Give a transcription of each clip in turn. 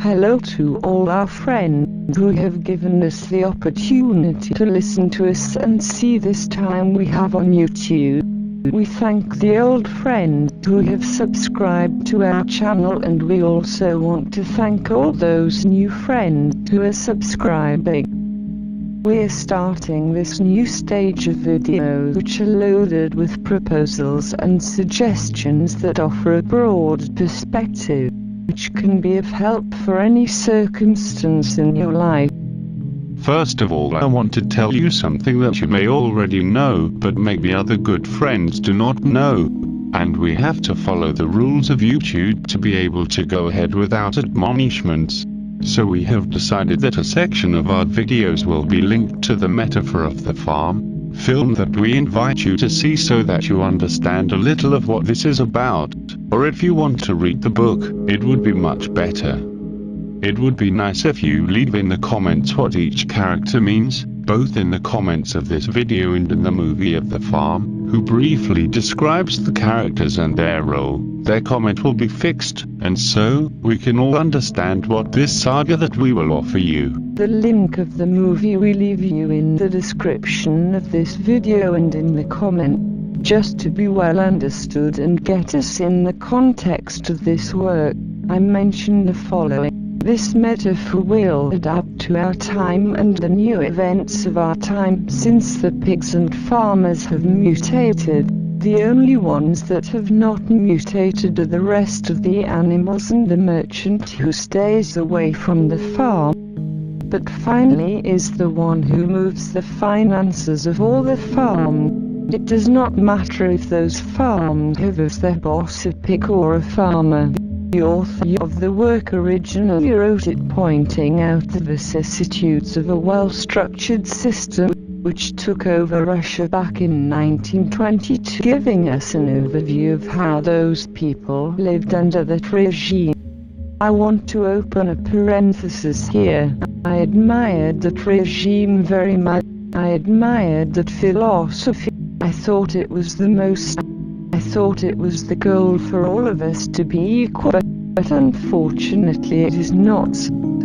Hello to all our friends who have given us the opportunity to listen to us and see this time we have on YouTube. We thank the old friends who have subscribed to our channel, and we also want to thank all those new friends who are subscribing. We're starting this new stage of videos which are loaded with proposals and suggestions that offer a broad perspective, which can be of help for any circumstance in your life. First of all, I want to tell you something that you may already know, but maybe other good friends do not know. And we have to follow the rules of YouTube to be able to go ahead without admonishments. So we have decided that a section of our videos will be linked to the metaphor of the farm film that we invite you to see, so that you understand a little of what this is about. Or if you want to read the book, it would be much better. It would be nice if you leave in the comments what each character means, both in the comments of this video and in the movie of the farm, who briefly describes the characters and their role. Their comment will be fixed, and so we can all understand what this saga that we will offer you. The link of the movie we leave you in the description of this video and in the comment, just to be well understood and get us in the context of this work. I mention the following. This metaphor will adapt to our time and the new events of our time, since the pigs and farmers have mutated. The only ones that have not mutated are the rest of the animals and the merchant who stays away from the farm, but finally is the one who moves the finances of all the farm. It does not matter if those farms have as their boss a pig or a farmer. The author of the work originally wrote it pointing out the vicissitudes of a well-structured system which took over Russia back in 1922, giving us an overview of how those people lived under that regime. I want to open a parenthesis here. I admired that regime very much. I admired that philosophy. I thought it was the goal for all of us to be equal, but unfortunately it is not.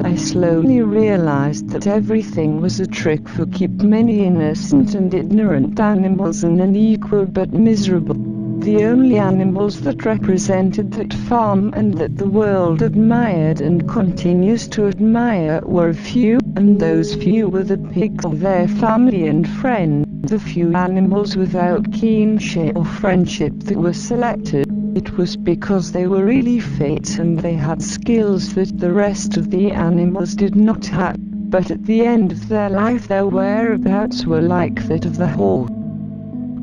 I slowly realized that everything was a trick for keep many innocent and ignorant animals and unequal but miserable. The only animals that represented that farm and that the world admired and continues to admire were a few, and those few were the pigs or their family and friends. The few animals without kinship or friendship that were selected. It was because they were really fit and they had skills that the rest of the animals did not have, but at the end of their life their whereabouts were like that of the whole.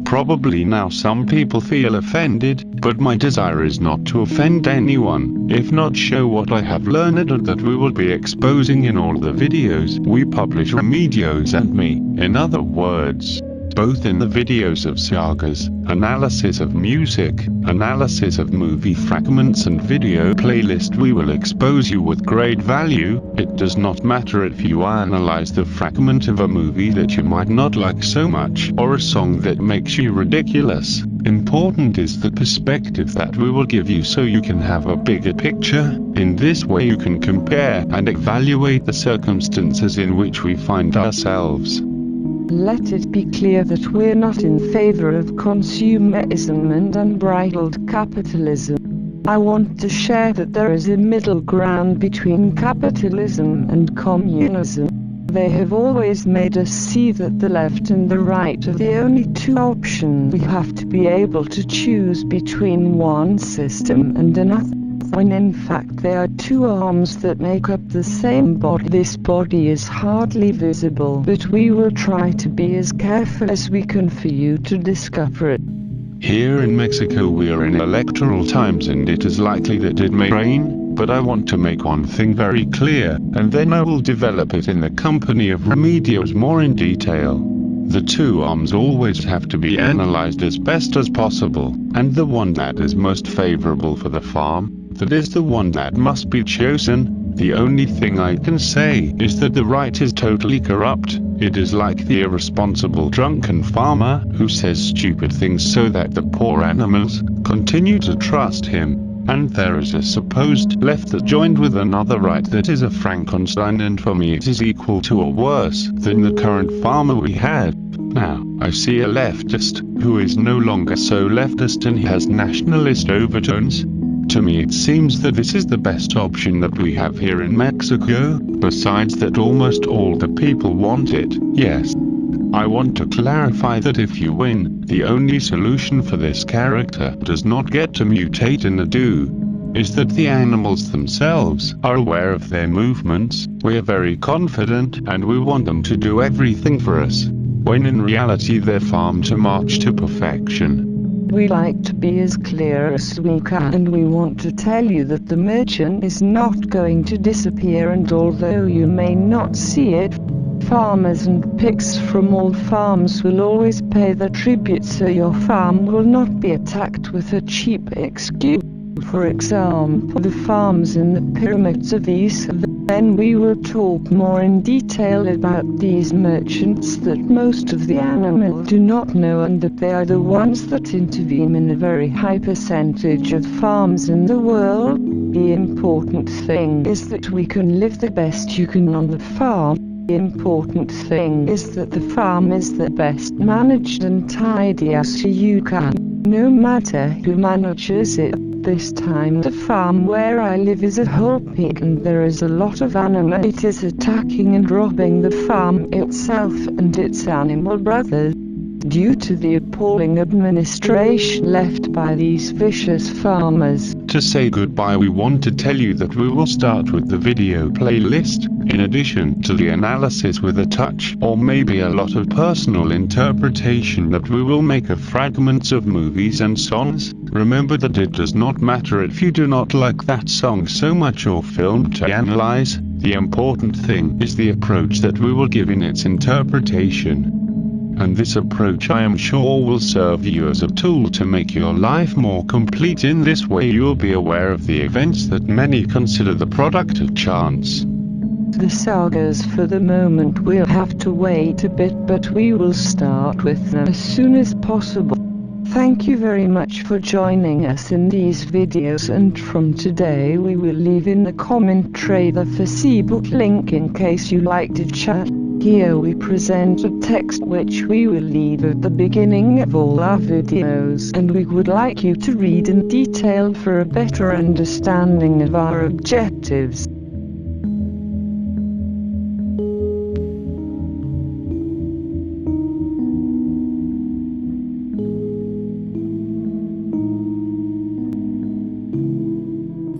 Probably now some people feel offended, but my desire is not to offend anyone, if not show what I have learned and that we will be exposing in all the videos we publish, Remedios and me. In other words, both in the videos of sagas, analysis of music, analysis of movie fragments and video playlist, we will expose you with great value. It does not matter if you analyze the fragment of a movie that you might not like so much, or a song that makes you ridiculous. Important is the perspective that we will give you, so you can have a bigger picture. In this way you can compare and evaluate the circumstances in which we find ourselves. Let it be clear that we're not in favor of consumerism and unbridled capitalism. I want to share that there is a middle ground between capitalism and communism. They have always made us see that the left and the right are the only two options. We have to be able to choose between one system and another, when in fact they are two arms that make up the same body. This body is hardly visible, but we will try to be as careful as we can for you to discover it. Here in Mexico we are in electoral times and it is likely that it may rain, but I want to make one thing very clear, and then I will develop it in the company of Remedios more in detail. The two arms always have to be analyzed as best as possible, and the one that is most favorable for the farm, that is the one that must be chosen. The only thing I can say is that the right is totally corrupt. It is like the irresponsible drunken farmer who says stupid things so that the poor animals continue to trust him. and there is a supposed left that joined with another right that is a Frankenstein, and for me it is equal to or worse than the current farmer we had. Now, I see a leftist, who is no longer so leftist and he has nationalist overtones. To me it seems that this is the best option that we have here in Mexico, besides that almost all the people want it. Yes. I want to clarify that if you win, the only solution for this character does not get to mutate in the is that the animals themselves are aware of their movements. We are very confident and we want them to do everything for us, when in reality they're farmed to march to perfection. We like to be as clear as we can, and we want to tell you that the merchant is not going to disappear, and although you may not see it, farmers and pigs from all farms will always pay the tribute, so your farm will not be attacked with a cheap excuse. For example, the farms in the pyramids of Giza. Then we will talk more in detail about these merchants that most of the animals do not know, and that they are the ones that intervene in a very high percentage of farms in the world. The important thing is that we can live the best you can on the farm. The important thing is that the farm is the best managed and tidy as you can, no matter who manages it. This time the farm where I live is a whole pig, and there is a lot of animal. It is attacking and robbing the farm itself and its animal brothers. Due to the appalling administration left by these vicious farmers. To say goodbye, we want to tell you that we will start with the video playlist, in addition to the analysis with a touch or maybe a lot of personal interpretation that we will make of fragments of movies and songs. Remember that it does not matter if you do not like that song so much or film to analyze. The important thing is the approach that we will give in its interpretation. And this approach, I am sure, will serve you as a tool to make your life more complete. In this way you will be aware of the events that many consider the product of chance. The sagas for the moment will have to wait a bit, but we will start with them as soon as possible. Thank you very much for joining us in these videos, and from today we will leave in the comment tray the Facebook link in case you like to chat. Here we present a text which we will leave at the beginning of all our videos, and we would like you to read in detail for a better understanding of our objectives.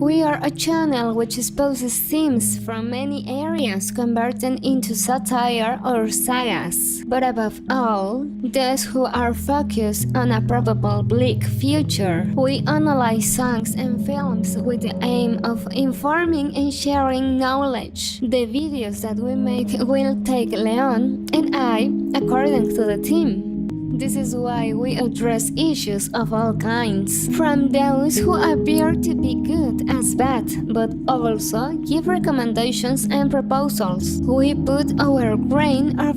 We are a channel which exposes themes from many areas converted into satire or sagas, but above all, those who are focused on a probable bleak future. We analyze songs and films with the aim of informing and sharing knowledge. The videos that we make will take Leon and I according to the theme. This is why we address issues of all kinds, from those who appear to be good as bad, but also give recommendations and proposals. We put our grain of